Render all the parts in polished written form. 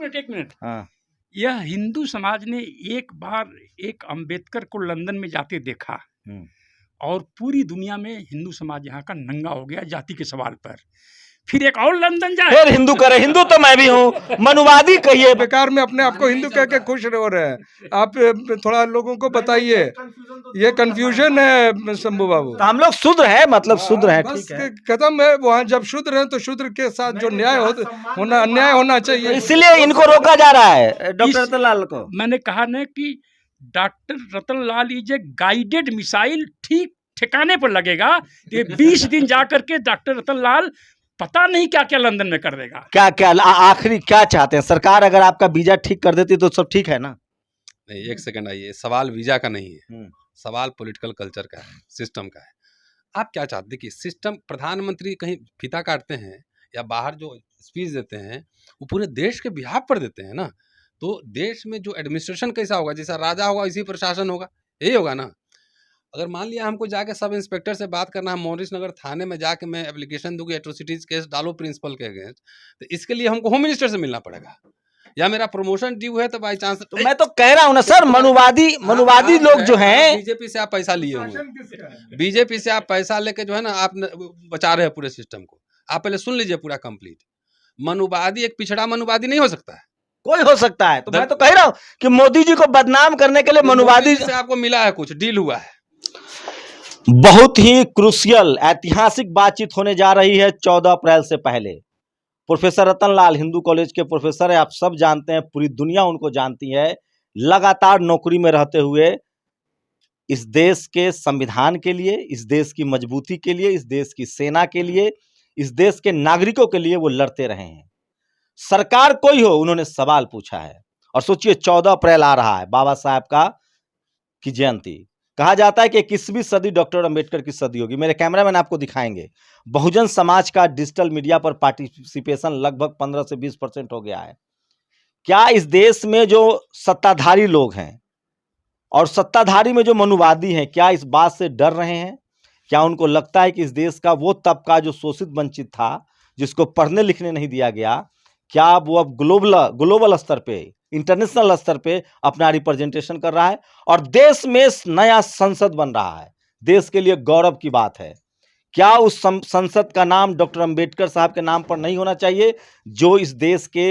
एक मिनट। हाँ। यह हिंदू समाज ने एक बार एक अंबेडकर को लंदन में जाते देखा और पूरी दुनिया में हिंदू समाज यहाँ का नंगा हो गया जाति के सवाल पर। फिर एक और लंदन जाए, फिर हिंदू करे, हिंदू तो मैं भी हूँ, मनुवादी कहिए। बेकार में अपने आप को हिंदू कह के खुश हो रहे हैं आप। थोड़ा लोगों को बताइए, ये कंफ्यूजन है शंभू बाबू। तो हम लोग शूद्र है, मतलब शूद्र है, बस ठीक है। खत्म है। वहाँ जब शूद्र है तो शूद्र के साथ जो न्याय होना, अन्याय होना तो चाहिए। इसलिए इनको रोका जा रहा है, डॉक्टर रतनलाल को। मैंने कहा ना कि doctor Ratanlal is a guided missile, ठीक ठिकाने पर लगेगा। ये 20 दिन जाकर के डॉक्टर रतनलाल पता नहीं क्या क्या लंदन में कर देगा। क्या क्या आखिरी क्या चाहते हैं सरकार? अगर आपका वीजा ठीक कर देती तो सब ठीक है ना? नहीं, एक सेकंड आइए, सवाल वीजा का नहीं है, सवाल पॉलिटिकल कल्चर का है, सिस्टम का है। आप क्या चाहते हैं कि सिस्टम, प्रधानमंत्री कहीं फीता काटते हैं या बाहर जो स्पीच देते हैं वो पूरे देश के बिहाफ पर देते हैं ना, तो देश में जो एडमिनिस्ट्रेशन कैसा होगा, जैसा राजा होगा इसी प्रशासन होगा, यही होगा ना। अगर मान लिया हमको जाके सब इंस्पेक्टर से बात करना है, मॉरिस नगर थाने में जाके मैं एप्लीकेशन दूंगी, एट्रोसिटीज केस डालो प्रिंसिपल के अगेंस्ट, तो इसके लिए हमको होम मिनिस्टर से मिलना पड़ेगा। या मेरा प्रमोशन ड्यू है तो बाई चांस, तो मैं तो कह रहा हूँ ना सर, मनुवादी लोग जो हैं, बीजेपी से आप पैसा लिए होंगे, बीजेपी से आप पैसा लेके जो है ना आप बचा रहे हैं पूरे सिस्टम को। आप पहले सुन लीजिए पूरा कंप्लीट। मनुवादी एक पिछड़ा मनुवादी नहीं हो सकता है, कोई हो सकता है। तो मैं तो कह रहा हूँ कि मोदी जी को बदनाम करने के लिए मनुवादी से आपको मिला है, कुछ डील हुआ है। बहुत ही क्रूशियल ऐतिहासिक बातचीत होने जा रही है 14 अप्रैल से पहले। प्रोफेसर रतनलाल हिंदू कॉलेज के प्रोफेसर है, आप सब जानते हैं, पूरी दुनिया उनको जानती है। लगातार नौकरी में रहते हुए इस देश के संविधान के लिए, इस देश की मजबूती के लिए, इस देश की सेना के लिए, इस देश के नागरिकों के लिए वो लड़ते रहे हैं। सरकार कोई हो, उन्होंने सवाल पूछा है। और सोचिए 14 अप्रैल आ रहा है, बाबा साहब की जयंती। कहा जाता है कि 21वीं सदी डॉक्टर अंबेडकर की सदी होगी। मेरे कैमरामैन आपको दिखाएंगे, बहुजन समाज का डिजिटल मीडिया पर पार्टिसिपेशन लगभग 15 से 20% हो गया है। क्या इस देश में जो सत्ताधारी लोग हैं और सत्ताधारी में जो मनुवादी हैं, क्या इस बात से डर रहे हैं? क्या उनको लगता है कि इस देश का वो तबका जो शोषित वंचित था, जिसको पढ़ने लिखने नहीं दिया गया, क्या वो अब ग्लोबल स्तर पे, इंटरनेशनल स्तर पे अपना रिप्रेजेंटेशन कर रहा है? और देश में नया संसद बन रहा है, देश के लिए गौरव की बात है। क्या उस संसद का नाम डॉक्टर अंबेडकर साहब के नाम पर नहीं होना चाहिए, जो इस देश के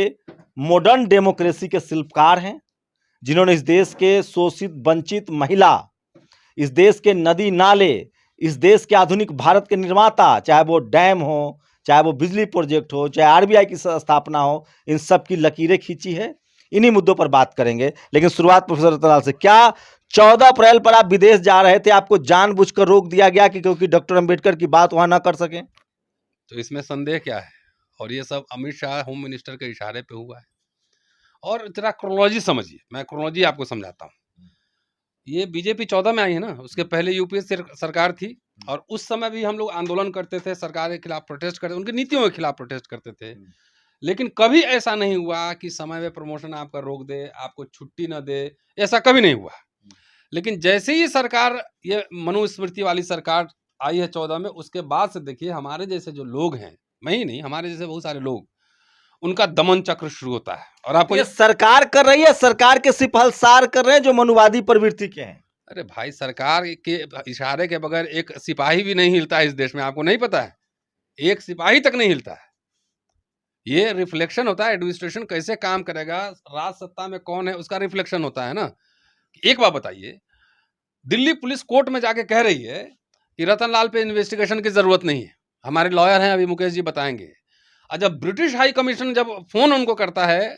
मॉडर्न डेमोक्रेसी के शिल्पकार हैं, जिन्होंने इस देश के शोषित वंचित महिला, इस देश के नदी नाले, इस देश के आधुनिक भारत के निर्माता, चाहे वो डैम हो, चाहे वो बिजली प्रोजेक्ट हो, चाहे आरबीआई की स्थापना हो, इन सब की लकीरें खींची है। इन्हीं मुद्दों पर बात करेंगे, लेकिन शुरुआत प्रोफेसर रतनलाल से। क्या 14 अप्रैल पर आप विदेश जा रहे थे, आपको जानबूझकर रोक दिया गया कि क्योंकि डॉक्टर अंबेडकर की बात वहां ना कर सके? तो इसमें संदेह क्या है? और ये सब अमित शाह होम मिनिस्टर के इशारे पे हुआ है। और जरा क्रोनोलॉजी समझिए, मैं क्रोनोलॉजी आपको समझाता हूँ। ये बीजेपी 14 में आई है ना, उसके पहले यूपीए सरकार थी, और उस समय भी हम लोग आंदोलन करते थे, सरकार के खिलाफ प्रोटेस्ट करते, उनकी नीतियों के खिलाफ प्रोटेस्ट करते थे। लेकिन कभी ऐसा नहीं हुआ कि समय में प्रमोशन आपका रोक दे, आपको छुट्टी ना दे, ऐसा कभी नहीं हुआ। लेकिन जैसे ही सरकार, ये मनुस्मृति वाली सरकार आई है 14 में, उसके बाद से देखिए हमारे जैसे जो लोग हैं, मैं ही नहीं, हमारे जैसे बहुत सारे लोग, उनका दमन चक्र शुरू होता है। और आपको ये सरकार कर रही है, सरकार के सिपहलसार कर रहे हैं जो मनुवादी प्रवृत्ति के हैं। अरे भाई, सरकार के इशारे के बगैर एक सिपाही भी नहीं हिलता है इस देश में, आपको नहीं पता है? एक सिपाही तक नहीं हिलता है। ये रिफ्लेक्शन होता है, एडमिनिस्ट्रेशन कैसे काम करेगा, राज सत्ता में कौन है, उसका रिफ्लेक्शन होता है ना। एक बात बताइए, दिल्ली पुलिस कोर्ट में जाके कह रही है कि रतनलाल पे इन्वेस्टिगेशन की जरूरत नहीं है, हमारे लॉयर हैं, अभी मुकेश जी बताएंगे। और जब ब्रिटिश हाई कमीशन जब फोन उनको करता है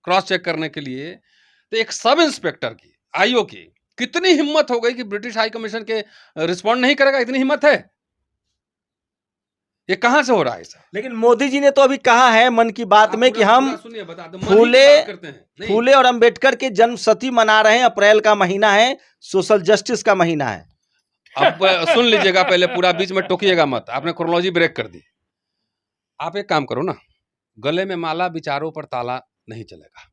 क्रॉस चेक करने के लिए, तो एक सब इंस्पेक्टर की, आईओ की कितनी हिम्मत हो गई कि ब्रिटिश हाई कमीशन के रिस्पॉन्ड नहीं करेगा? इतनी हिम्मत है? ये कहां से हो रहा है सर? लेकिन मोदी जी ने तो अभी कहा है मन की बात में कि हम फूले और अंबेडकर के जन्म शती मना रहे हैं, अप्रैल का महीना है, सोशल जस्टिस का महीना है। अब सुन लीजिएगा, पहले पूरा बीच में टोकिएगा मत, आपने क्रोनोलॉजी ब्रेक कर दी। आप एक काम करो ना, गले में माला, विचारों पर ताला नहीं चलेगा।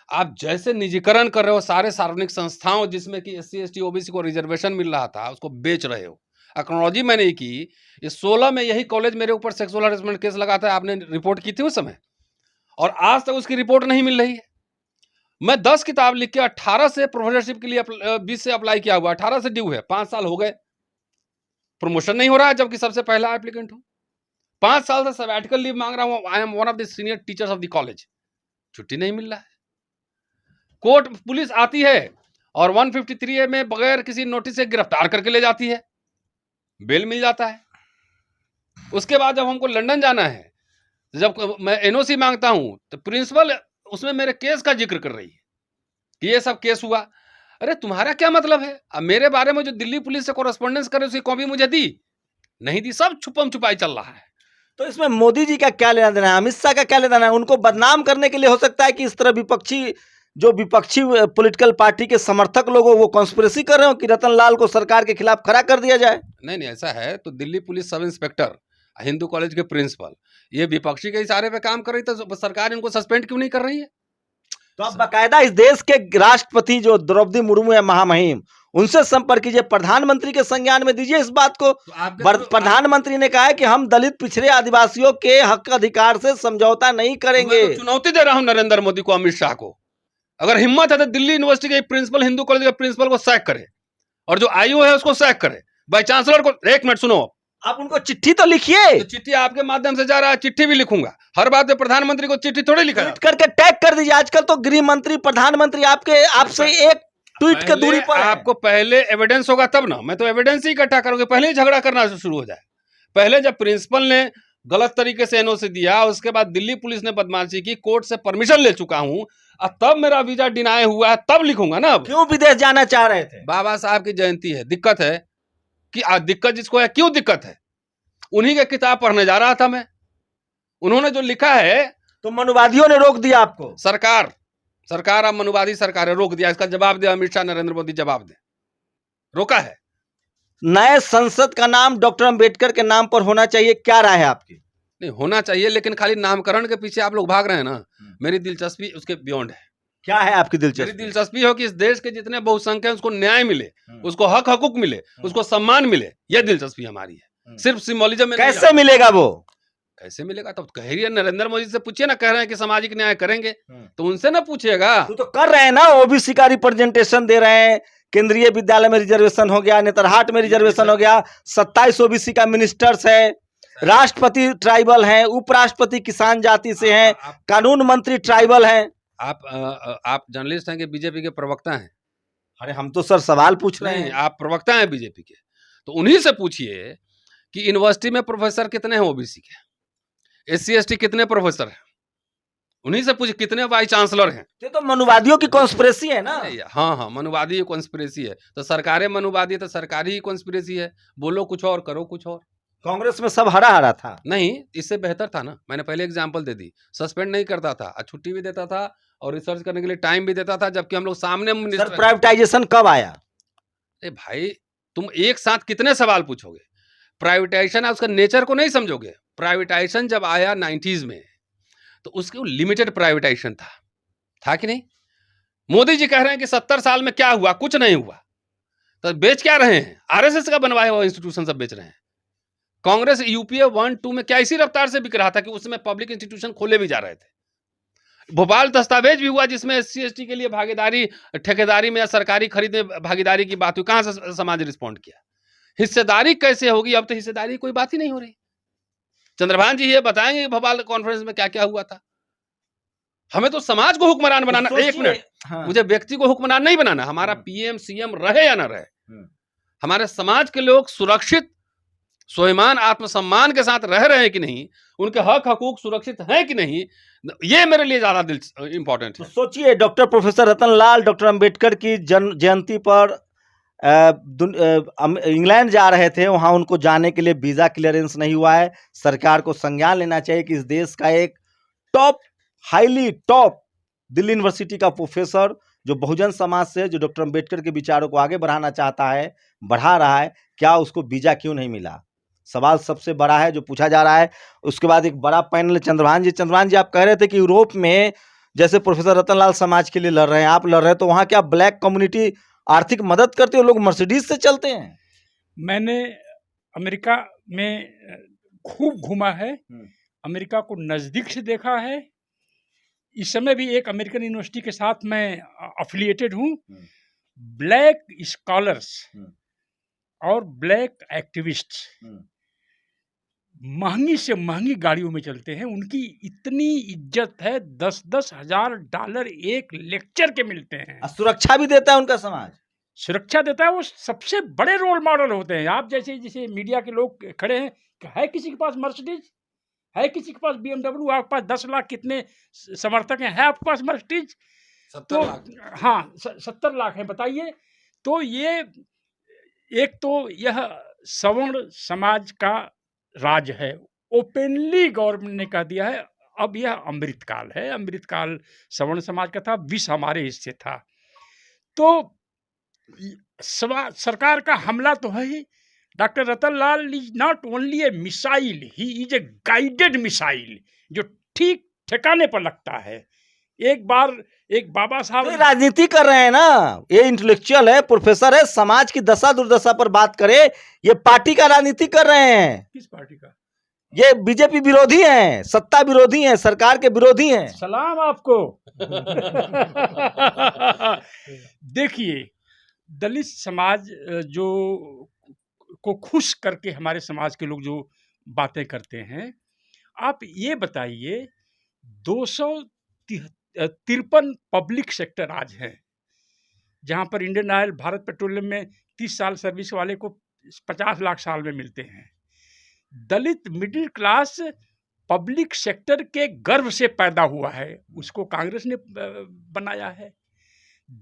आप जैसे निजीकरण कर रहे हो सारे सार्वजनिक संस्थाओं, जिसमें कि SC ST OBC को रिजर्वेशन मिल रहा था, उसको बेच रहे हो। एक्नोलॉजी मैंने की, इस 16 में यही कॉलेज मेरे ऊपर सेक्सुअल हरेसमेंट केस लगाता है, आपने रिपोर्ट की थी उस समय, और आज तक उसकी रिपोर्ट नहीं मिल रही है। मैं 10 किताब लिख के 18 से प्रोफेसरशिप के लिए 20 से अप्लाई किया हुआ, 18 से ड्यू है, 5 साल हो गए, प्रमोशन नहीं हो रहा है, जबकि सबसे पहला एप्लीकेंट हूं। 5 साल से सबैटिकल लीव मांग रहा हूं, I am one of the senior teachers of the college, छुट्टी नहीं मिल रहा है। कोर्ट पुलिस आती है और 153A में बगैर किसी नोटिस से गिरफ्तार करके ले जाती है, बेल मिल जाता है। उसके बाद जब हमको लंदन जाना है, जब मैं एनओसी मांगता हूं तो प्रिंसिपल उसमें मेरे केस का जिक्र कर रही है कि ये सब केस हुआ। अरे तुम्हारा क्या मतलब है? अब मेरे बारे में जो दिल्ली पुलिस से कोरेस्पोंडेंस करे उसकी कॉपी मुझे दी नहीं दी, सब छुपम छुपाई चल रहा है। तो इसमें मोदी जी का क्या लेना देना है, अमित शाह का क्या लेना देना है? उनको बदनाम करने के लिए हो सकता है कि इस तरह विपक्षी पॉलिटिकल पार्टी के समर्थक लोग वो कॉन्स्पिरेसी कर रहे हो कि रतन लाल को सरकार के खिलाफ खड़ा कर दिया जाए। नहीं नहीं, ऐसा है तो Delhi police sub inspector, Hindu college के प्रिंसिपल, ये विपक्षी के इशारे पे काम कर रही, तो सरकार इनको सस्पेंड क्यों नहीं कर रही है? तो आप बाकायदा इस देश के राष्ट्रपति जो द्रौपदी मुर्मू है, महामहिम, उनसे संपर्क कीजिए, प्रधानमंत्री के संज्ञान में दीजिए इस बात को। प्रधानमंत्री ने कहा है कि हम दलित पिछड़े आदिवासियों के हक अधिकार से समझौता नहीं करेंगे। तो चुनौती दे रहा हूं नरेंद्र मोदी को, अमित शाह को, अगर हिम्मत है तो दिल्ली यूनिवर्सिटी के प्रिंसिपल, हिंदू कॉलेज के प्रिंसिपल को सैक करे और जो आईओ है उसको सैक करे, वाइस चांसलर को। एक मिनट सुनो, आप उनको चिट्ठी तो लिखिए। तो चिट्ठी आपके माध्यम से जा रहा है, चिट्ठी भी लिखूंगा, हर बात पे प्रधानमंत्री को चिट्ठी थोड़ी लिखा ट्वीट करके टैग कर दीजिए। आजकल तो गृह मंत्री, प्रधानमंत्री आपसे एक ट्वीट के दूरी पर है। आपको पहले एविडेंस होगा तब ना, मैं तो एविडेंस ही इकट्ठा करूंगा, पहले ही झगड़ा करना शुरू हो जाए। पहले जब प्रिंसिपल ने गलत तरीके से एनओसी दिया, उसके बाद दिल्ली पुलिस ने बदमाशी की, कोर्ट से परमिशन ले चुका हूं, और तब मेरा वीजा डिनाई हुआ है, तब लिखूंगा ना। अब क्यों विदेश जाना चाह रहे थे? बाबा साहब की जयंती है, दिक्कत है कि दिक्कत जिसको है, क्यों दिक्कत है? उन्हीं की किताब पढ़ने जा रहा था मैं, उन्होंने जो लिखा है। तो मनुवादियों ने रोक दिया आपको? सरकार अब मनुवादी सरकार है, रोक दिया। इसका जवाब दे अमित शाह, नरेंद्र मोदी जवाब दे, रोका है। नए संसद का नाम डॉक्टर अंबेडकर के नाम पर होना चाहिए, क्या राय है आपकी? नहीं होना चाहिए, लेकिन खाली नामकरण के पीछे आप लोग भाग रहे हैं ना। मेरी दिलचस्पी उसके बियॉन्ड है। क्या है आपकी दिलचस्पी? मेरी दिलचस्पी हो कि इस देश के जितने बहुसंख्यक हैं उसको न्याय मिले, उसको हक हकूक मिले, उसको सम्मान मिले, यह दिलचस्पी हमारी है। सिर्फ सिंबोलिज्म में कैसे मिलेगा वो? कैसे मिलेगा? तो कह रही है, नरेंद्र मोदी से पूछिए ना, कह रहे हैं कि सामाजिक न्याय करेंगे, तो उनसे ना पूछिएगा। तो कर रहे हैं ना, ओबीसी का रिप्रेजेंटेशन दे रहे हैं, केंद्रीय विद्यालय में रिजर्वेशन हो गया, नेतरहाट में रिजर्वेशन हो गया, 27 ओबीसी का मिनिस्टर्स है, राष्ट्रपति ट्राइबल हैं, उपराष्ट्रपति किसान जाति से हैं, कानून मंत्री ट्राइबल हैं। आप जर्नलिस्ट हैं कि बीजेपी के प्रवक्ता हैं? अरे हम तो सर सवाल पूछ रहे हैं। आप प्रवक्ता हैं बीजेपी के, तो उन्हीं से पूछिए कि यूनिवर्सिटी में प्रोफेसर कितने हैं ओबीसी के, SC ST कितने प्रोफेसर हैं, उन्हीं से पूछिए कितने वाइस चांसलर हैं। ये तो मनुवादियों की कॉन्स्पिरेसी है ना। हाँ, मनुवादी कॉन्स्पिरेसी है, तो सरकारें मनुवादी है तो सरकारी ही कॉन्स्पिरेसी है। बोलो कुछ और, करो कुछ और। कांग्रेस में सब हरा हरा था। नहीं, इससे बेहतर था ना। मैंने पहले एग्जांपल दे दी, सस्पेंड नहीं करता था, छुट्टी भी देता था और रिसर्च करने के लिए टाइम भी देता था, जबकि हम लोग सामने। सर प्राइवेटाइजेशन कब आया? अरे भाई, तुम एक साथ कितने सवाल पूछोगे? प्राइवेटाइजेशन है, उसका नेचर को नहीं समझोगे। प्राइवेटाइजेशन जब आया 90s में, तो उसके लिमिटेड प्राइवेटाइजेशन था कि नहीं? मोदी जी कह रहे हैं कि 70 साल में क्या हुआ? कुछ नहीं हुआ। तो बेच क्या रहे हैं? आरएसएस का बनवाया हुआ इंस्टीट्यूशन सब बेच रहे हैं। कांग्रेस यूपीए 1-2 में क्या इसी रफ्तार से बिक रहा था कि उसमें पब्लिक इंस्टीट्यूशन खोले भी जा रहे थे। भोपाल दस्तावेज भी हुआ जिसमें SC ST के लिए भागीदारी, ठेकेदारी में या सरकारी खरीद में भागीदारी की बात हुई। कहां से समाज रिस्पॉन्ड किया? हिस्सेदारी कैसे होगी? अब तो हिस्सेदारी कोई बात ही नहीं हो रही। चंद्रभान जी ये बताएंगे भोपाल कॉन्फ्रेंस में क्या क्या हुआ था। हमें तो समाज को हुक्मरान बनाना। एक मिनट, मुझे व्यक्ति को हुक्मरान नहीं बनाना। हमारा PM CM रहे या ना रहे, हमारे समाज के लोग सुरक्षित, स्वाभिमान, आत्मसम्मान के साथ रह रहे हैं कि नहीं, उनके हक हकूक सुरक्षित हैं कि नहीं, ये मेरे लिए ज्यादा इंपॉर्टेंट है। तो सोचिए, डॉक्टर प्रोफेसर रतन लाल डॉक्टर अंबेडकर की जयंती पर इंग्लैंड जा रहे थे, वहां उनको जाने के लिए वीजा क्लियरेंस नहीं हुआ है। सरकार को संज्ञान लेना चाहिए कि इस देश का एक हाईली टॉप दिल्ली यूनिवर्सिटी का प्रोफेसर जो बहुजन समाज से, जो डॉक्टर अंबेडकर के विचारों को आगे बढ़ाना चाहता है, बढ़ा रहा है, क्या उसको वीजा क्यों नहीं मिला? सवाल सबसे बड़ा है जो पूछा जा रहा है। उसके बाद एक बड़ा पैनल, चंद्रभान जी आप कह रहे थे कि यूरोप में जैसे प्रोफेसर रतन लाल समाज के लिए लड़ रहे हैं, आप लड़ रहे हैं, तो वहाँ क्या ब्लैक कम्युनिटी आर्थिक मदद करते हो? लोग मर्सिडीज से चलते हैं। मैंने अमेरिका में खूब घूमा है, अमेरिका को नज़दीक से देखा है इस समय भी एक अमेरिकन यूनिवर्सिटी के साथ मैं अफिलिएटेड हूँ। ब्लैक स्कॉलर्स और ब्लैक एक्टिविस्ट महंगी से महंगी गाड़ियों में चलते हैं। उनकी इतनी इज्जत है, 10-10 हजार डॉलर एक लेक्चर के मिलते हैं। सुरक्षा भी देता है उनका समाज, सुरक्षा देता है। वो सबसे बड़े रोल मॉडल होते हैं। आप जैसे मीडिया के लोग खड़े हैं, है किसी के पास मर्सिडीज, है किसी के पास BMW, आपके पास 10 लाख कितने समर्थक हैं, है आपके पास मर्सिडीज? 70 लाख। हाँ, 70 लाख है, बताइए। तो ये एक तो यह सवर्ण समाज का राज है, ओपनली गवर्नमेंट ने कह दिया है। अब यह अमृतकाल है, अमृतकाल सवर्ण समाज का था, विष हमारे हिस्से था। तो सरकार का हमला तो है ही। Doctor Ratan Lal is not only a missile, he is a guided missile, जो ठीक ठिकाने पर लगता है। एक बार एक बाबा साहब तो राजनीति कर रहे हैं ना, ये इंटेलेक्चुअल है, प्रोफेसर है, समाज की दशा दुर्दशा पर बात करे, ये पार्टी का राजनीति कर रहे हैं। किस पार्टी का? ये बीजेपी विरोधी हैं, सत्ता विरोधी हैं, सरकार के विरोधी हैं। सलाम आपको। देखिए, दलित समाज जो को खुश करके हमारे समाज के लोग जो बातें करते हैं, आप ये बताइए, 253 पब्लिक सेक्टर आज हैं, जहाँ पर इंडियन ऑयल, भारत पेट्रोलियम में 30 साल सर्विस वाले को 50 लाख साल में मिलते हैं। दलित मिडिल क्लास पब्लिक सेक्टर के गर्व से पैदा हुआ है, उसको कांग्रेस ने बनाया है।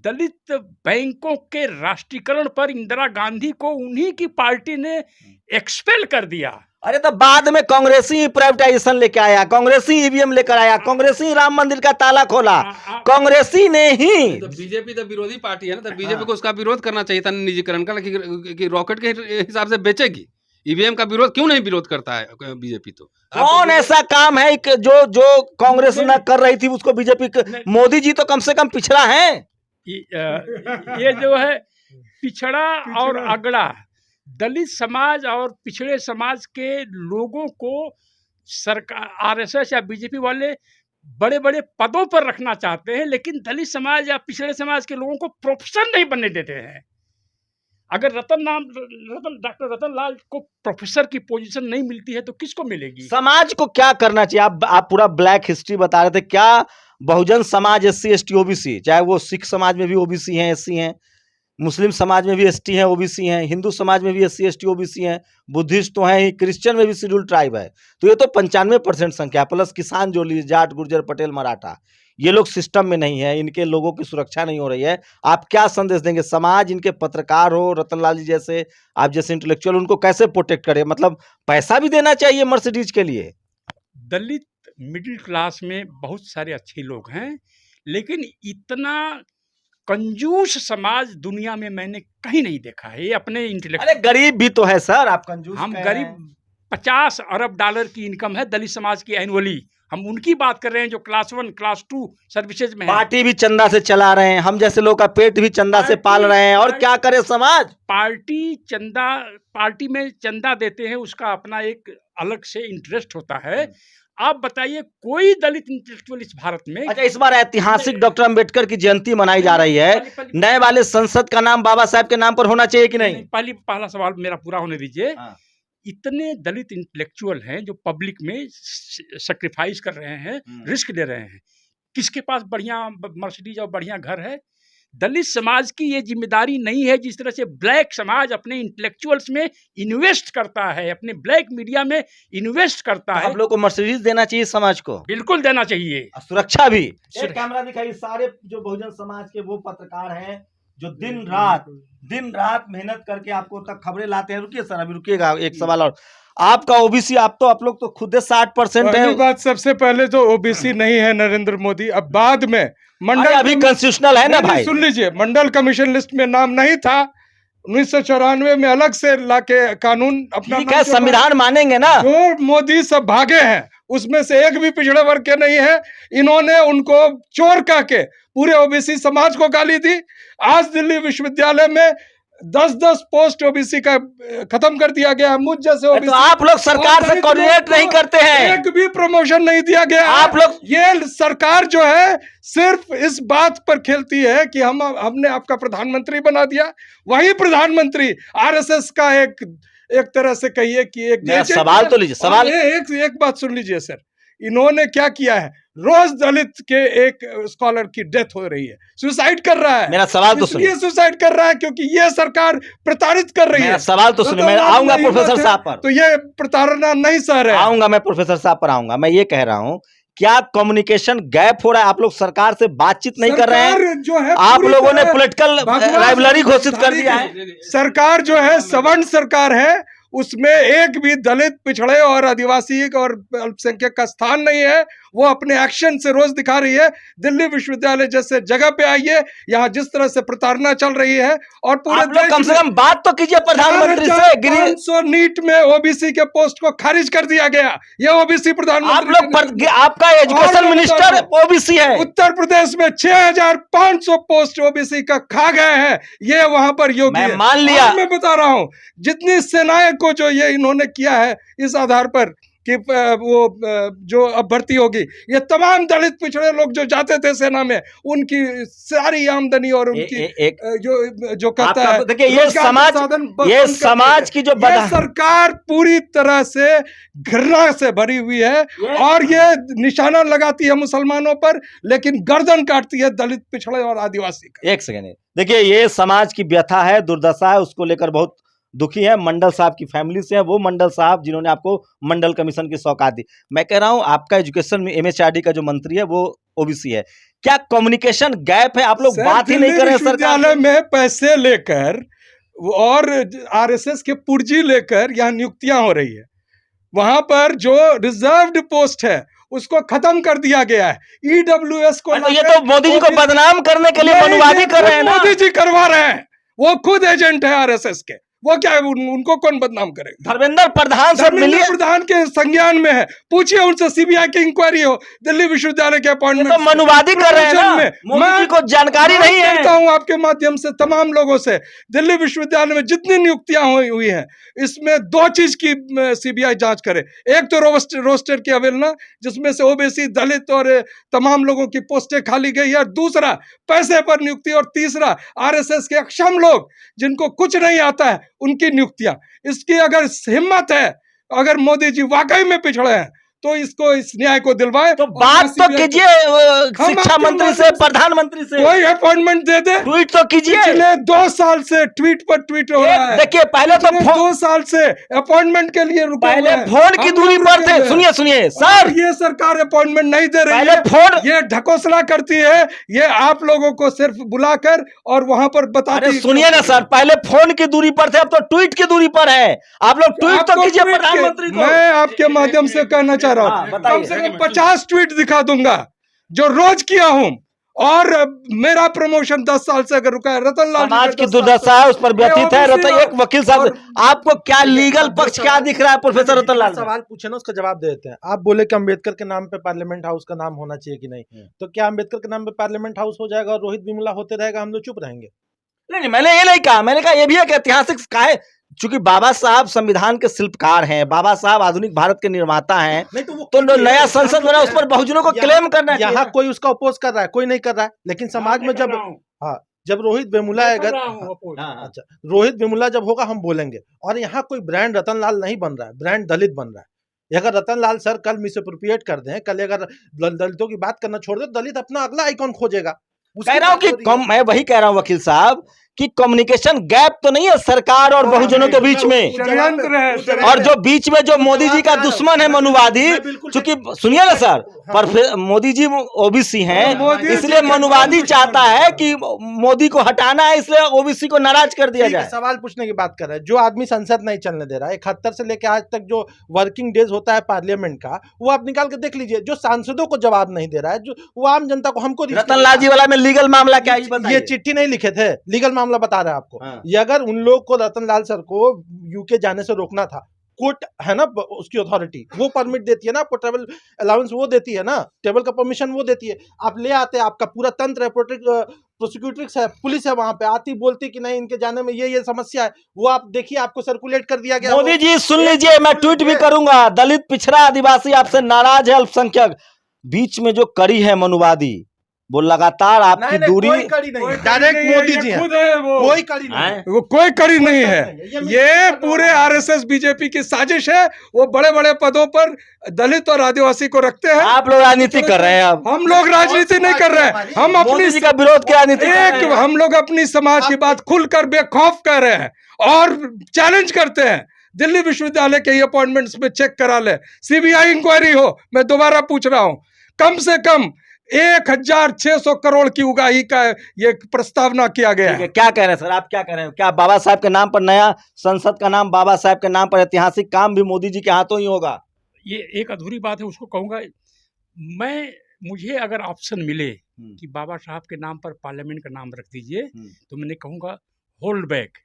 दलित बैंकों के राष्ट्रीयकरण पर इंदिरा गांधी को उन्हीं की पार्टी ने एक्सपेल कर दिया। अरे तो बाद में कांग्रेसी प्राइवेटाइजेशन लेके आया, कांग्रेसी ईवीएम लेकर आया, कांग्रेसी राम मंदिर का ताला खोला, कांग्रेसी ने ही। तो बीजेपी तो विरोधी पार्टी है ना, तो बीजेपी को उसका विरोध करना चाहिए था निजीकरण का, कि रॉकेट के हिसाब से बेचेगी। ईवीएम का विरोध क्यों नहीं विरोध करता है बीजेपी? तो कौन ऐसा काम है कि जो कांग्रेस न कर रही थी उसको बीजेपी, मोदी जी तो कम से कम पिछड़ा है। ये जो है पिछड़ा और अगड़ा, दलित समाज और पिछड़े समाज के लोगों को सरकार, आरएसएस या बीजेपी वाले बड़े बड़े पदों पर रखना चाहते हैं, लेकिन दलित समाज या पिछड़े समाज के लोगों को प्रोफेसर नहीं बनने देते हैं। अगर डॉक्टर रतन लाल को प्रोफेसर की पोजीशन नहीं मिलती है तो किसको मिलेगी? समाज को क्या करना चाहिए? आप पूरा ब्लैक हिस्ट्री बता रहे थे। क्या Bahujan Samaj SC ST OBC, चाहे वो सिख समाज में भी OBC हैं, SC हैं, मुस्लिम समाज में भी ST हैं, OBC हैं, हिंदू समाज में भी SC ST OBC हैं, बुद्धिस्ट तो हैं ही, क्रिश्चियन में भी शेड्यूल ट्राइब है। तो ये तो 95% संख्या, प्लस किसान जो ली, जाट, गुर्जर, पटेल, मराठा, ये लोग सिस्टम में नहीं है, इनके लोगों की सुरक्षा नहीं हो रही है। आप क्या संदेश देंगे? समाज, इनके पत्रकार हो, रतनलाल जी जैसे, आप जैसे इंटेलेक्चुअल, उनको कैसे प्रोटेक्ट करे? मतलब पैसा भी देना चाहिए मर्सिडीज के लिए। दलित मिडिल क्लास में बहुत सारे अच्छे लोग हैं, लेकिन इतना कंजूस समाज दुनिया में मैंने कहीं नहीं देखा है। ये अपने इंटेलेक्ट, अरे गरीब भी तो है सर, आप कंजूस हम गरीब, 50 अरब डॉलर की इनकम है दलित समाज की एनुअली। हम उनकी बात कर रहे हैं जो क्लास 1 क्लास 2 सर्विसेज में है। पार्टी भी चंदा से चला रहे हैं, हम जैसे लोग का पेट भी चंदा से पाल रहे हैं, और क्या करे समाज? पार्टी में चंदा देते हैं, उसका अपना एक अलग से इंटरेस्ट होता है। आप बताइए, कोई दलित इंटेलेक्चुअल इस भारत में? अच्छा, इस बार ऐतिहासिक डॉक्टर अंबेडकर की जयंती मनाई जा रही है, नए वाले संसद का नाम बाबा साहब के नाम पर होना चाहिए कि नहीं? पहला सवाल मेरा पूरा होने दीजिए। इतने दलित इंटेलेक्चुअल हैं जो पब्लिक में सैक्रिफाइस कर रहे हैं, रिस्क ले रहे हैं, किसके पास बढ़िया मर्सिडीज और बढ़िया घर है? दलित समाज की ये जिम्मेदारी नहीं है जिस तरह से ब्लैक समाज अपने इंटेलेक्चुअल्स में इन्वेस्ट करता है, अपने ब्लैक मीडिया में इन्वेस्ट करता है। हम लोग को मर्सिडीज देना चाहिए समाज को, बिल्कुल देना चाहिए, सुरक्षा भी। एक कैमरा दिखाइए, सारे जो बहुजन समाज के वो पत्रकार हैं जो दिन रात मेहनत करके आपको तक खबरें लाते हैं। रुकिए सर, अभी रुकिएगा, एक सवाल और। आपका OBC, आप लोग तो खुद 60% है। बात, सबसे पहले तो OBC नहीं है नरेंद्र मोदी, अब बाद में मंडल, अभी कॉन्स्टिट्यूशनल है ना भाई। सुन लीजिए, मंडल कमीशन लिस्ट में नाम नहीं था, 1994 में अलग से लाके कानून अपना, ठीक है, संविधान मानेंगे ना। जो मोदी सब भागे हैं उसमें से एक भी पिछड़े वर्ग के नहीं है। इन्होंने उनको चोर कह के पूरे OBC समाज को गाली दी। आज दिल्ली विश्वविद्यालय में 10-10 पोस्ट ओबीसी का खत्म कर दिया गया। मुझ जैसे तो ओबीसी आप लोग सरकार से कोऑर्डिनेट नहीं करते हैं। एक भी प्रमोशन नहीं दिया गया। आप लोग ये सरकार जो है सिर्फ इस बात पर खेलती है कि हमने आपका प्रधानमंत्री बना दिया। वही प्रधानमंत्री आरएसएस का एक तरह से कहिए कि एक सवाल तो लीजिए, सवाल एक बात सुन लीजिए सर, इन्होंने क्या किया है, रोज दलित के एक स्कॉलर की डेथ हो रही है, सुसाइड कर रहा है। मेरा सवाल तो सुनिए, इसलिए सुसाइड कर रहा है क्योंकि ये सरकार प्रताड़ित कर रही है। सवाल तो सुनिए, मैं आऊंगा प्रोफेसर साहब पर। तो ये प्रताड़ना नहीं सह रहे, आऊंगा मैं प्रोफेसर साहब पर आऊंगा। मैं ये कह रहा हूं, क्या कम्युनिकेशन गैप हो रहा है? आप लोग सरकार से बातचीत नहीं कर रहे हैं? जो है आप लोगों ने पॉलिटिकल राइवलरी घोषित कर दिया है। सरकार जो है सवर्ण सरकार है, उसमें एक भी दलित, पिछड़े और आदिवासी और अल्पसंख्यक का स्थान नहीं है। वो अपने एक्शन से रोज दिखा रही है। दिल्ली विश्वविद्यालय जैसे जगह पे आइए, यहाँ जिस तरह से प्रताड़ना चल रही है, और पूरे आप लोग कम से कम बात तो कीजिए प्रधानमंत्री से। 500 नीट में ओबीसी के पोस्ट को खारिज कर दिया गया। ये ओबीसी प्रधानमंत्री, आप लोग, आपका एजुकेशन मिनिस्टर ओबीसी है। उत्तर प्रदेश में 6500 पोस्ट ओबीसी का खा गए हैं। ये वहां पर योगी है। मान लिया, मैं बता रहा हूं, जितनी सेनाएं को जो ये इन्होंने किया है इस आधार पर कि वो जो अब भर्ती होगी, ये तमाम दलित पिछड़े लोग जो जाते थे सेना में, उनकी सारी आमदनी और उनकी जो कहता है, देखिए ये समाज की जो सरकार पूरी तरह से घृणा से भरी हुई है और ये निशाना लगाती है मुसलमानों पर, लेकिन गर्दन काटती है दलित, पिछड़े और आदिवासी का। एक सेकंड, देखिए ये समाज की व्यथा है, दुर्दशा है, उसको लेकर बहुत दुखी है। मंडल साहब की फैमिली से है, वो मंडल साहब जिन्होंने आपको मंडल कमीशन की सौगात दी। मैं कह रहा हूं, आपका एजुकेशन में एमएचआरडी का जो मंत्री है वो ओबीसी है। क्या कम्युनिकेशन गैप है? आप लोग बात ही नहीं कर रहे। सरकार में पैसे लेकर और आरएसएस के पुर्जी लेकर यहाँ नियुक्तियां हो रही है। वहां पर जो रिजर्व्ड पोस्ट है उसको खत्म कर दिया गया है। ईडब्ल्यूएस को, ये तो मोदी जी को बदनाम करने के लिए मनुवादी कर रहे हैं ना। मोदी जी करवा रहे हैं, वो खुद एजेंट है आरएसएस के। वो क्या है, उनको कौन बदनाम करेगा? धर्मेंद्र प्रधान से मिलिए, प्रधान के संज्ञान में है, पूछिए उनसे, सीबीआई की इंक्वायरी हो, दिल्ली विश्वविद्यालय के अपॉइंटमेंट। तो मनुवादी कर रहे हैं ना, मोदी जी को जानकारी नहीं है। कहता हूं आपके माध्यम से तमाम लोगों से, दिल्ली विश्वविद्यालय में जितनी नियुक्तियां हुई हैं, इसमें दो चीज की सीबीआई जांच करे। एक तो रोस्टर की अवहेलना, जिसमें से ओबीसी, दलित और तमाम लोगों की पोस्टें खाली गई है, और दूसरा पैसे पर नियुक्ति, और तीसरा आरएसएस के अक्षम लोग जिनको कुछ नहीं आता है उनकी नियुक्तियां। इसकी अगर हिम्मत है, अगर मोदी जी वाकई में पिछड़े हैं, तो इसको, इस न्याय को दिलवाए। तो बात तो कीजिए शिक्षा मंत्री से, प्रधानमंत्री से, कोई अपॉइंटमेंट दे दे, ट्वीट तो कीजिए। पिछले 2 साल से ट्वीट पर ट्वीट हो रहा है। देखिए पहले तो 2 साल से अपॉइंटमेंट के लिए रुके पहले फोन की दूरी पर थे। सुनिए सर, ये सरकार अपॉइंटमेंट नहीं दे रही है। फोन, ये ढकोसला करती है, ये आप लोगों को सिर्फ बुलाकर और वहां पर बताती है। सुनिए ना सर, पहले फोन की दूरी पर थे, अब तो ट्वीट की दूरी पर है। आप लोग ट्वीट तो कीजिए प्रधानमंत्री को। मैं आपके माध्यम से कहना चाह रहा हूँ, कम से कम 50 ट्वीट दिखा दूंगा जो रोज किया हूं, और मेरा प्रमोशन 10 साल से अगर रुका है। रतन लाल समाज की दुर्दशा है, उस पर व्यथित है। रतन, एक वकील साहब, आपको क्या लीगल पक्ष क्या दिख रहा है? प्रोफेसर रतन लाल, सवाल पूछे ना, उसका जवाब दे देते हैं। आप बोले कि अंबेडकर के नाम पे पार्लियामेंट हाउस का नाम होना चाहिए कि नहीं, तो क्या अंबेडकर के नाम पे पार्लियामेंट हाउस हो जाएगा और रोहित वेमुला होते रहेगा, हम लोग चुप रहेंगे? नहीं, मैंने ये नहीं कहा। मैंने कहा ये भी एक ऐतिहासिक का है, चूंकि बाबा साहब संविधान के शिल्पकार हैं, बाबा साहब आधुनिक भारत के निर्माता हैं, तो नया संसद बना, उस पर बहुजनों को क्लेम करना है। यहाँ कोई उसका अपोज कर रहा है, कोई नहीं कर रहा है, लेकिन समाज में जब जब रोहित वेमुला अगर अच्छा रोहित वेमुला जब होगा हम बोलेंगे। और यहाँ कोई ब्रांड रतन लाल नहीं बन रहा है, ब्रांड दलित बन रहा है। अगर रतन लाल सर कल मिसअप्रोप्रिएट कर दें, कल अगर दलितों की बात करना छोड़ दे, तो दलित अपना अगला आइकॉन खोजेगा। कह रहा हूं कि मैं वही कह रहा हूं वकील साहब कि कम्युनिकेशन गैप तो नहीं है सरकार और बहुजनों के बीच में, और जो बीच में जो मोदी जी का दुश्मन है मनुवादी, चूंकि सुनिए ना सर, पर मोदी जी ओबीसी हैं, इसलिए मनुवादी चाहता है कि मोदी को हटाना है, इसलिए ओबीसी को नाराज कर दिया जाए। सवाल पूछने की बात कर रहे हैं, जो आदमी संसद नहीं चलने दे रहा है, 71 से लेकर आज तक जो वर्किंग डेज होता है पार्लियामेंट का, वो आप निकाल के देख लीजिए। जो सांसदों को जवाब नहीं दे रहा है, जो वो आम जनता को, हमको रतन लाल जी वाला में लीगल मामला क्या है? ये चिट्ठी नहीं लिखे थे, लीगल मामला बता रहे हैं आपको। ये अगर उन लोग को, रतन लाल सर को यूके जाने से रोकना था, कोर्ट है ना उसकी अथॉरिटी, वो परमिट देती है ना, आपको ट्रेवल अलाउंस वो देती है ना, ट्रेवल का परमिशन वो देती है। आप ले आते, आपका पूरा तंत्र है प्रोसिक्यूटर्स है, पुलिस है, वहां पे आती बोलती कि नहीं इनके जाने में ये समस्या है, वो आप देखिए आपको सर्कुलेट कर दिया गया। मोदी जी सुन लीजिए, मैं ट्वीट भी करूंगा, दलित पिछड़ा आदिवासी आपसे नाराज है, अल्पसंख्यक बीच में जो कड़ी है मनुवादी, वो लगातार आपकी दूरी, कोई कड़ी नहीं है, डायरेक्ट मोदी जी खुद है वो, कोई कड़ी नहीं है। वो कोई कड़ी नहीं है। ये पूरे आरएसएस बीजेपी की साजिश है। वो बड़े बड़े पदों पर दलित और आदिवासी को रखते हैं। आप लोग राजनीति कर रहे हैं। अब हम लोग राजनीति नहीं कर रहे हैं, हम मोदी अपनी जी का विरोध की राजनीति कर रहे हैं। हम लोग अपनी समाज की बात खुलकर बेखौफ कह रहे हैं और चैलेंज करते हैं। दिल्ली विश्वविद्यालय के अपॉइंटमेंट्स पे चेक करा ले, सीबीआई इंक्वायरी हो। मैं दोबारा पूछ रहा हूं, कम से कम 1600 करोड़ की उगाही का ये प्रस्तावना किया गया है। क्या कह रहे हैं सर, आप क्या कह रहे हैं? क्या बाबा साहब के नाम पर नया संसद का नाम बाबा साहब के नाम पर ऐतिहासिक काम भी मोदी जी के हाथों ही होगा? ये एक अधूरी बात है, उसको कहूँगा मुझे अगर ऑप्शन मिले कि बाबा साहब के नाम पर पार्लियामेंट का नाम रख दीजिए, तो मैंने कहूँगा hold back,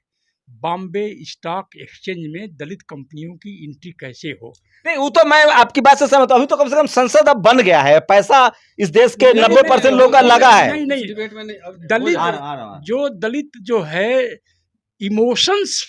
Bombay stock exchange में दलित कंपनियों की एंट्री कैसे हो। नहीं, वो तो मैं आपकी बात से सहमत हूं। अभी तो कम से कम संसद अब बन गया है, पैसा इस देश के 90% लोगों का लगा है। नहीं, दलित जो दलित जो है इमोशंस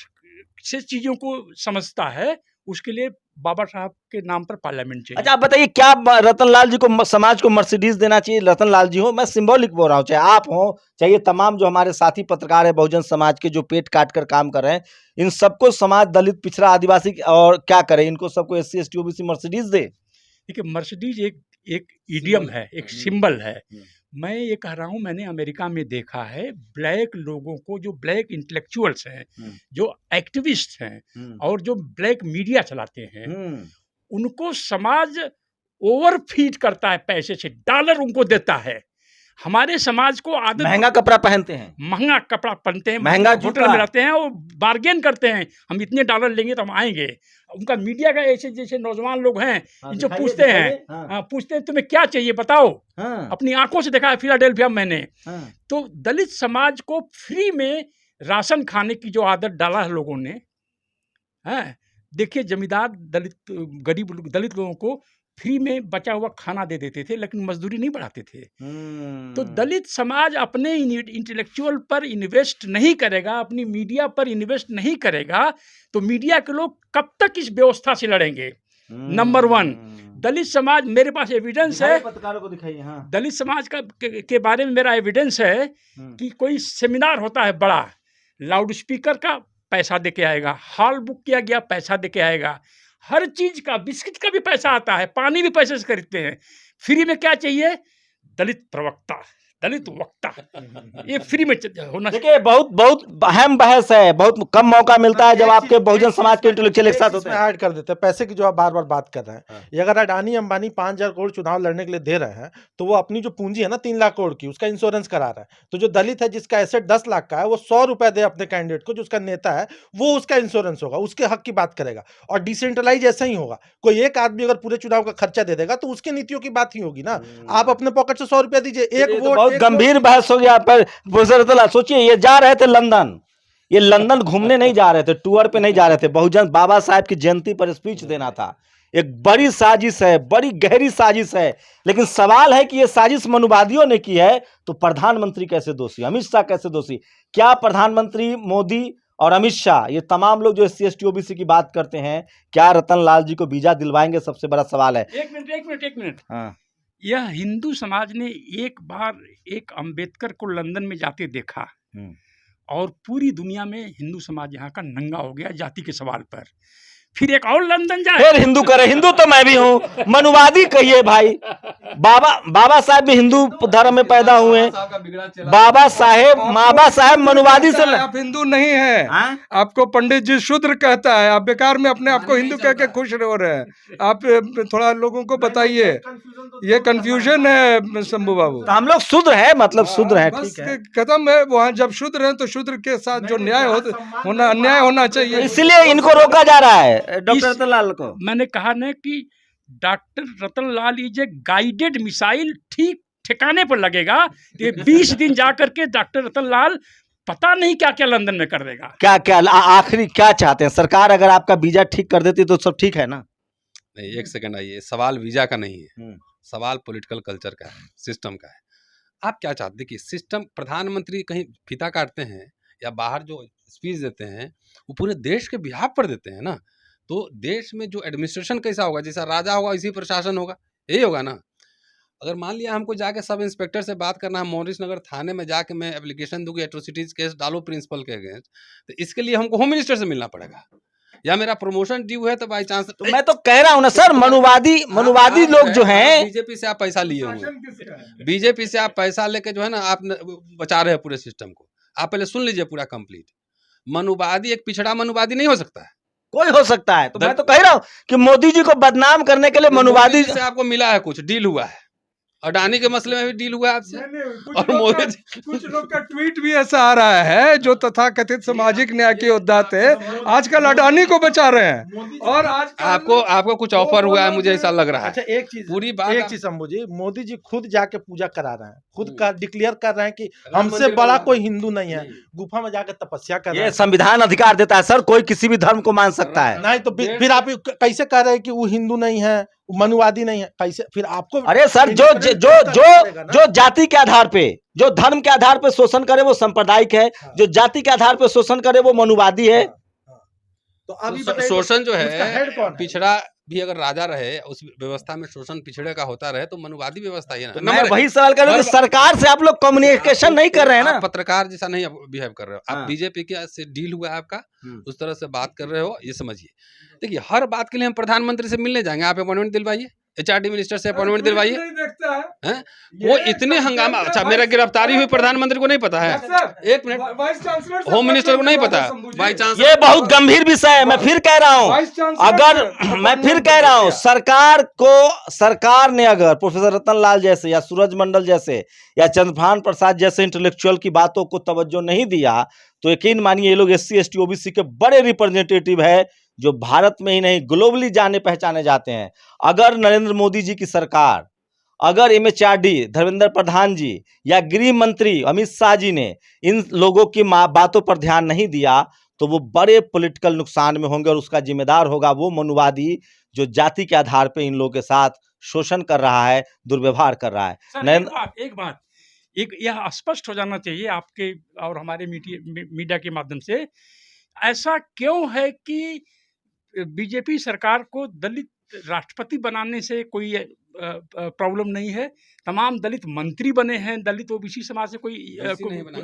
से चीजों को समझता है, उसके लिए बाबा साहब के नाम पर पार्लियामेंट चाहिए। अच्छा, आप बताइए, क्या रतनलाल जी को, समाज को मर्सिडीज देना चाहिए? रतनलाल जी हो, मैं सिंबॉलिक बोल रहा हूँ, चाहे आप हो, चाहिए तमाम जो हमारे साथी पत्रकार है बहुजन समाज के, जो पेट काट कर काम कर रहे हैं, इन सबको समाज दलित पिछड़ा आदिवासी और क्या करे, इनको सबको SC ST OBC मर्सिडीज दे? देखिए, मर्सिडीज एक इडियम है, एक सिंबल है। मैं ये कह रहा हूँ, मैंने अमेरिका में देखा है ब्लैक लोगों को, जो ब्लैक इंटेलेक्चुअल्स हैं, जो एक्टिविस्ट हैं और जो ब्लैक मीडिया चलाते हैं, उनको समाज ओवरफीड करता है पैसे से, डॉलर उनको देता है। हमारे समाज को आदत, महंगा कपड़ा पहनते हैं, महंगा कपड़ा पहनते हैं, महंगा होटल में रहते हैं और बार्गेन करते हैं, हम इतने डॉलर लेंगे तो हम आएंगे। उनका मीडिया का ऐसे जैसे नौजवान लोग हैं, इनसे पूछते हैं, पूछते हैं तुम्हें क्या चाहिए बताओ। अपनी आंखों से देखा है फिलाडेल्फिया में मैंने। तो दलित समाज को फ्री में राशन खाने की जो आदत डाला है लोगों ने, देखिए जमींदार गरीब दलित लोगों को फ्री में बचा हुआ खाना दे देते थे, लेकिन मजदूरी नहीं बढ़ाते थे। तो दलित समाज अपने इंटेलेक्चुअल पर इन्वेस्ट नहीं करेगा, अपनी मीडिया पर इन्वेस्ट नहीं करेगा, तो मीडिया के लोग कब तक इस व्यवस्था से लड़ेंगे? नंबर 1, दलित समाज, मेरे पास एविडेंस है, पत्रकारों को दिखाइए। दलित समाज के बारे में मेरा एविडेंस है कि कोई सेमिनार होता है बड़ा, लाउड स्पीकर का पैसा दे के आएगा, हॉल बुक किया गया पैसा दे के आएगा, हर चीज का, बिस्किट का भी पैसा आता है, पानी भी पैसे से खरीदते हैं। फ्री में क्या चाहिए? दलित प्रवक्ता, दलित वक्ता, ये फ्री में होना। देखिए, बहुत अहम बहस है, बहुत कम मौका मिलता है जब आपके बहुजन समाज के इंटेलेक्चुअल एक साथ होते हैं। ऐड कर देते हैं पैसे की, जो आप बार बार बात कर रहे हैं। ये अगर अडानी अंबानी 5000 करोड़ चुनाव लड़ने के लिए दे रहे हैं, तो वो अपनी जो पूंजी है ना 3 लाख करोड़ की, उसका इंश्योरेंस करा रहा है। तो जो दलित है जिसका एसेट 10 लाख का है, वो 100 रुपए दे अपने कैंडिडेट को, जो उसका नेता है, वो उसका इंश्योरेंस होगा, उसके हक की बात करेगा। और डिसेंट्रलाइज ऐसा ही होगा, कोई एक आदमी अगर पूरे चुनाव का खर्चा दे देगा तो उसकी नीतियों की बात ही होगी ना। आप अपने पॉकेट से 100 रुपया दीजिए, एक वोट। बहुत गंभीर बहस हो गया। पर प्रोफेसर रतनलाल, सोचिए, ये जा रहे थे लंदन, ये लंदन घूमने नहीं जा रहे थे, टूर पे नहीं जा रहे थे, बहुजन बाबा साहब की जयंती पर स्पीच देना था। एक बड़ी साजिश है, बड़ी गहरी साजिश है। लेकिन सवाल है कि ये साजिश मनुवादियों ने की है, तो प्रधानमंत्री कैसे दोषी, अमित शाह कैसे दोषी? क्या प्रधानमंत्री मोदी और अमित शाह, ये तमाम लोग जो SC ST OBC की बात करते हैं, क्या रतनलाल जी को वीजा दिलवाएंगे? सबसे बड़ा सवाल है। एक मिनट। हाँ, यह हिंदू समाज ने एक बार एक अंबेडकर को लंदन में जाते देखा और पूरी दुनिया में हिंदू समाज यहाँ का नंगा हो गया जाति के सवाल पर। फिर एक और लंदन जाए, फिर हिंदू करे। हिंदू तो मैं भी हूँ, मनुवादी कहिए भाई। बाबा साहब भी हिंदू धर्म में पैदा हुए। बाबा साहेब मनुवादी से। आप हिंदू नहीं है, आपको पंडित जी शूद्र कहता है, आप बेकार में अपने आप को हिंदू कह के खुश हो रहे हैं। आप थोड़ा लोगों को बताइए, ये कंफ्यूजन है शंभू बाबू। तो हम लोग शूद्र है, मतलब शूद्र है, ठीक है, खत्म है। वहाँ जब शूद्र है तो शूद्र के साथ जो न्याय होना, अन्याय होना चाहिए, इसलिए इनको रोका जा रहा है डॉक्टर रतनलाल को। मैंने कहा ना कि doctor Ratanlal is a guided missile, ठीक ठिकाने पर लगेगा। ये 20 दिन जाकर के डॉक्टर रतनलाल पता नहीं क्या क्या लंदन में कर देगा। क्या आखिरी क्या चाहते हैं? सरकार अगर आपका वीजा ठीक कर देती तो सब ठीक है ना? नहीं, एक सेकंड आइए, सवाल वीजा का नहीं है, सवाल पॉलिटिकल कल्चर का है, सिस्टम का है। आप क्या चाहते, देखिए सिस्टम, प्रधानमंत्री कहीं फीता काटते हैं या बाहर जो स्पीच देते हैं वो पूरे देश के बिहाफ पर देते हैं ना, तो देश में जो एडमिनिस्ट्रेशन कैसा होगा, जैसा राजा होगा इसी प्रशासन होगा, यही होगा ना। अगर मान लिया हमको जाके सब इंस्पेक्टर से बात करना है, मॉरिस नगर थाने में जाके मैं एप्लीकेशन दूंगी, एट्रोसिटीज केस डालो प्रिंसिपल के अगेंस्ट, तो इसके लिए हमको होम मिनिस्टर से मिलना पड़ेगा, या मेरा प्रमोशन ड्यू है तो बाई चांस। तो मैं तो कह रहा हूं ना सर, मनुवादी लोग जो हैं, बीजेपी से आप पैसा लिए होंगे, बीजेपी से आप पैसा लेके जो है ना आप बचा रहे हैं पूरे सिस्टम को। आप पहले सुन लीजिए पूरा कंप्लीट। मनुवादी एक पिछड़ा मनुवादी नहीं हो सकता है, कोई हो सकता है। तो मैं तो कह रहा हूं कि मोदी जी को बदनाम करने के लिए मनुवादी से आपको मिला है, कुछ डील हुआ है, अडानी के मसले में भी डील हुआ है आपसे। और मोदी कुछ लोग का ट्वीट भी ऐसा आ रहा है जो तथाकथित सामाजिक न्याय के योद्धा थे, आजकल अडानी को बचा रहे हैं। और आज आपको कुछ ऑफर हुआ है, मुझे ऐसा लग रहा है। अच्छा एक चीज, पूरी बात, एक चीज शंभू जी, मोदी जी खुद जाके पूजा करा रहे हैं, खुद का डिक्लेयर कर रहे हैं कि हमसे बड़ा कोई हिंदू नहीं है, गुफा में जाकर तपस्या कर रहे हैं। ये संविधान अधिकार देता है सर, कोई किसी भी धर्म को मान सकता है। नहीं तो फिर आप कैसे कह रहे हैं कि वो हिंदू नहीं है, मनुवादी नहीं है, कैसे फिर आपको? अरे सर, जो जाति के आधार पे, जो धर्म के आधार पे शोषण करे वो सांप्रदायिक है, जो जाति के आधार पे शोषण करे वो मनुवादी है। तो अभी शोषण जो है, पिछड़ा भी अगर राजा रहे, उस व्यवस्था में शोषण पिछड़े का होता रहे तो मनुवादी व्यवस्था ही है ना। मैं वही सवाल कर रहा हूं कि सरकार से आप लोग कम्युनिकेशन नहीं कर रहे हैं ना, पत्रकार जैसा नहीं बिहेव कर रहे हो आप। बीजेपी के से डील हुआ है आपका, उस तरह से बात कर रहे हो, ये समझिए। देखिए हर बात के लिए हम प्रधानमंत्री से मिलने जाएंगे, आप अपॉइंटमेंट दिलवाइए, HRD मिनिस्टर से अपॉइंटमेंट दिलवाइए। वो इतने हंगामा, अच्छा मेरा गिरफ्तारी हुई प्रधानमंत्री को नहीं पता है, एक मिनट, होम मिनिस्टर को नहीं पता, बाई चांस। ये बहुत गंभीर विषय है। मैं फिर कह रहा हूं, सरकार ने अगर प्रोफेसर रतन लाल जैसे या सूरज मंडल जैसे या चंद्रभान प्रसाद जैसे इंटेलेक्चुअल की बातों को तवज्जो नहीं दिया तो यकीन मानिए ये लोग SC ST OBC के बड़े रिप्रेजेंटेटिव है, जो भारत में ही नहीं ग्लोबली जाने पहचाने जाते हैं। अगर नरेंद्र मोदी जी की सरकार, अगर MHRD धर्मेंद्र प्रधान जी या गृह मंत्री अमित शाह जी ने इन लोगों की बातों पर ध्यान नहीं दिया तो वो बड़े पॉलिटिकल नुकसान में होंगे, और उसका जिम्मेदार होगा वो मनुवादी जो जाति के आधार पे इन लोगों के साथ शोषण कर रहा है, दुर्व्यवहार कर रहा है। एक बात यह स्पष्ट हो जाना चाहिए आपके और हमारे मीडिया के माध्यम से, ऐसा क्यों है कि बीजेपी सरकार को दलित राष्ट्रपति बनाने से कोई प्रॉब्लम नहीं है? तमाम दलित मंत्री बने हैं, दलित OBC समाज से कोई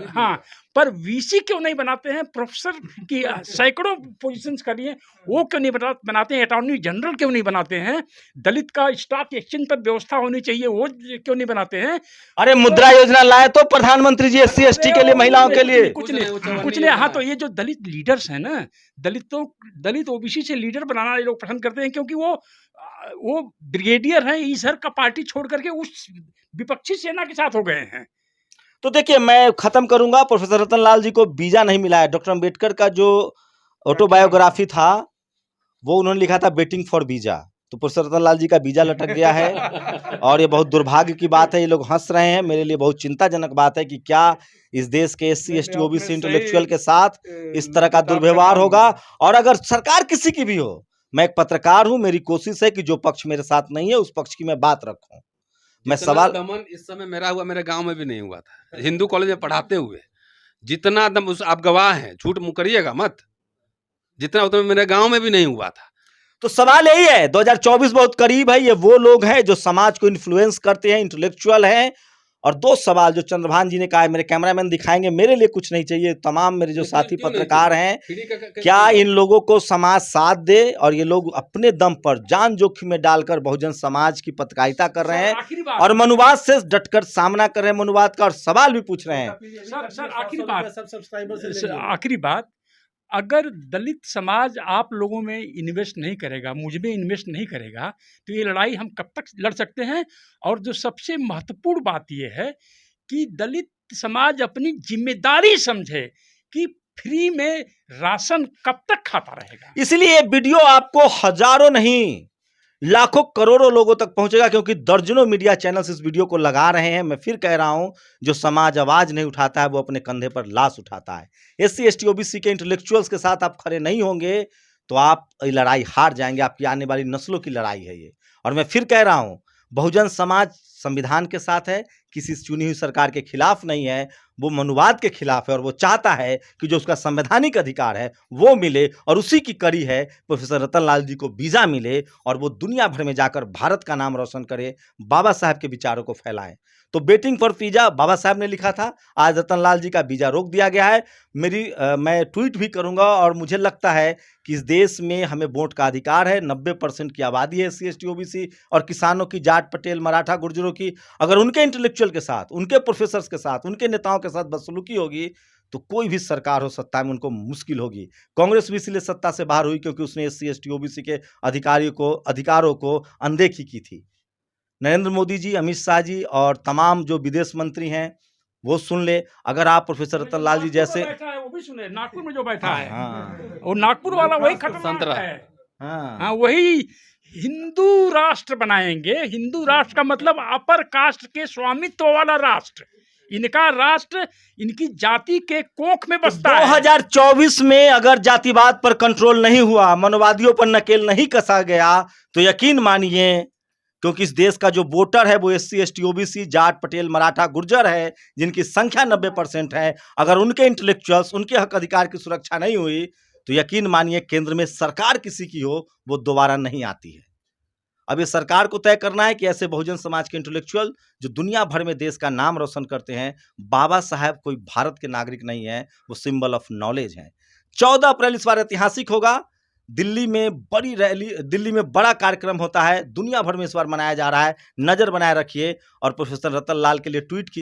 हाँ, पर VC क्यों नहीं बनाते हैं? प्रोफेसर की सैकड़ों पोजीशंस करी हैं, वो क्यों नहीं बनाते हैं? अटॉर्नी जनरल क्यों नहीं बनाते हैं? दलित का स्टॉक एक्सचेंज पर व्यवस्था होनी चाहिए, वो क्यों नहीं बनाते हैं? अरे मुद्रा योजना लाए तो प्रधानमंत्री जी SC ST के लिए, महिलाओं के लिए कुछ नहीं। हाँ, तो ये जो दलित लीडर्स हैं ना, दलित OBC से लीडर बनाना ये लोग पसंद करते हैं, क्योंकि वो ब्रिगेडियर हैं, ईसर का पार्टी छोड़ करके उस विपक्षी सेना के साथ हो गए हैं। तो देखिए मैं खत्म करूंगा, प्रोफेसर रतन लाल जी को वीजा नहीं मिला है। डॉक्टर अम्बेडकर का जो ऑटोबायोग्राफी था वो उन्होंने लिखा था वेटिंग फॉर वीजा, तो प्रोफेसर रतन लाल जी का वीजा लटक गया है और ये बहुत दुर्भाग्य की बात है। ये लोग हंस रहे हैं, मेरे लिए बहुत चिंताजनक बात है कि क्या इस देश के SC ST OBC इंटेलेक्चुअल के साथ इस तरह का दुर्व्यवहार होगा। और अगर सरकार किसी की भी हो, मैं एक पत्रकार हूं, मेरी कोशिश है कि जो पक्ष मेरे साथ नहीं है उस पक्ष की मैं बात रखूं। मैं सवाल दमन इस समय मेरा हुआ, मेरे गांव में भी नहीं हुआ था। हिंदू कॉलेज में पढ़ाते हुए जितना दम, आप गवाह हैं, झूठ करिएगा मत, जितना उतना मेरे गांव में भी नहीं हुआ था। तो सवाल यही है, 2024 बहुत करीब है, ये वो लोग हैं जो समाज को इन्फ्लुएंस करते हैं, इंटेलेक्चुअल हैं। और दो सवाल जो चंद्रभान जी ने कहा है, मेरे कैमरामैन दिखाएंगे, मेरे लिए कुछ नहीं चाहिए, तमाम मेरे जो साथी पत्रकार हैं, क्या इन लोगों को समाज साथ दे और ये लोग अपने दम पर जान जोखिम में डालकर बहुजन समाज की पत्रकारिता कर रहे हैं और मनुवाद से डटकर सामना कर रहे हैं, मनुवाद का, और सवाल भी पूछ रहे हैं। आखिरी बात, अगर दलित समाज आप लोगों में इन्वेस्ट नहीं करेगा, मुझ में इन्वेस्ट नहीं करेगा, तो ये लड़ाई हम कब तक लड़ सकते हैं? और जो सबसे महत्वपूर्ण बात ये है कि दलित समाज अपनी जिम्मेदारी समझे कि फ्री में राशन कब तक खाता रहेगा। इसलिए ये वीडियो आपको हजारों नहीं लाखों करोड़ों लोगों तक पहुंचेगा, क्योंकि दर्जनों मीडिया चैनल्स इस वीडियो को लगा रहे हैं। मैं फिर कह रहा हूं, जो समाज आवाज नहीं उठाता है वो अपने कंधे पर लाश उठाता है। SC ST OBC के इंटेलेक्चुअल्स के साथ आप खड़े नहीं होंगे तो आप ये लड़ाई हार जाएंगे, आपकी आने वाली नस्लों की लड़ाई है ये। और मैं फिर कह रहा हूं, बहुजन समाज संविधान के साथ है, किसी चुनी हुई सरकार के खिलाफ नहीं है, वो मनुवाद के खिलाफ है और वो चाहता है कि जो उसका संवैधानिक अधिकार है वो मिले, और उसी की कड़ी है प्रोफेसर रतन लाल जी को वीज़ा मिले और वो दुनिया भर में जाकर भारत का नाम रोशन करे, बाबा साहब के विचारों को फैलाएं। तो वेटिंग फॉर वीज़ा बाबा साहब ने लिखा था, आज रतन लाल जी का वीज़ा रोक दिया गया है। मैं ट्वीट भी करूंगा और मुझे लगता है कि इस देश में हमें वोट का अधिकार है। 90% की आबादी है SC ST OBC और किसानों की, जाट पटेल मराठा गुर्जरों की। अगर उनके इंटेलेक्चुअल के साथ, उनके प्रोफेसर्स के साथ, उनके नेताओं के साथ बदसलूकी होगी तो कोई भी सरकार हो सत्ता में उनको मुश्किल होगी। कांग्रेस भी इसलिए सत्ता से बाहर हुई क्योंकि उसने SC ST OBC के अधिकारों को अनदेखी की थी। नरेंद्र मोदी जी, अमित शाह जी और तमाम जो विदेश मंत्री हैं वो सुन ले। अगर आप प्रोफेसर रतन लाल जी जैसे, वो भी सुने, नागपुर में जो बैठा है, हाँ वो नागपुर वाला वही खतरनाक संतरा। है। हाँ हाँ, वही हिंदू राष्ट्र बनाएंगे। हिंदू राष्ट्र का मतलब अपर कास्ट के स्वामित्व वाला राष्ट्र। इनका राष्ट्र इनकी जाति के कोख में बसता है। 2024 में अगर जातिवाद पर कंट्रोल नहीं हुआ, मनोवादियों पर नकेल नहीं कसा गया, तो यकीन मानिए, क्योंकि इस देश का जो वोटर है वो SC ST OBC, Jat Patel Maratha Gurjar है, जिनकी संख्या 90% है। अगर उनके इंटेलेक्चुअल्स, उनके हक अधिकार की सुरक्षा नहीं हुई तो यकीन मानिए केंद्र में सरकार किसी की हो वो दोबारा नहीं आती है। अब ये सरकार को तय करना है कि ऐसे बहुजन समाज के इंटेलेक्चुअल जो दुनिया भर में देश का नाम रोशन करते हैं, बाबा साहब कोई भारत के नागरिक नहीं है, वो सिंबल ऑफ नॉलेज है। 14 अप्रैल इस बार ऐतिहासिक होगा। दिल्ली में बड़ी रैली, दिल्ली में बड़ा कार्यक्रम होता है, दुनिया भर में इस बार मनाया जा रहा है। नज़र बनाए रखिए और प्रोफेसर रतन लाल के लिए ट्वीट की